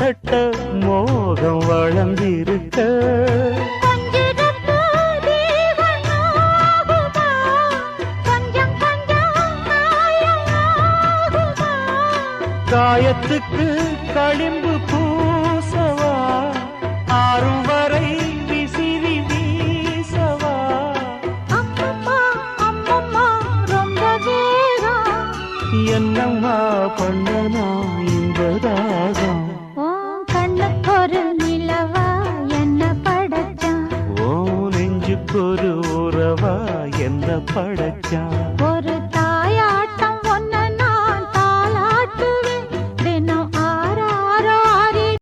தட்ட மோகம் வளர்ந்திருக்க காயத்துக்கு களிம்பு பூசவா ஆறும் வரை விசிறி வீசவா அம்மம்மா அம்மம்மா ரொம்ப வேகம் என்னம்மா பண்ணனா இந்த தாகம் கண்ணுக்கொரு நிலவா என்ன படைச்சான் ஓ நெஞ்சுக்கொரு உறவா என்ன படைச்சான்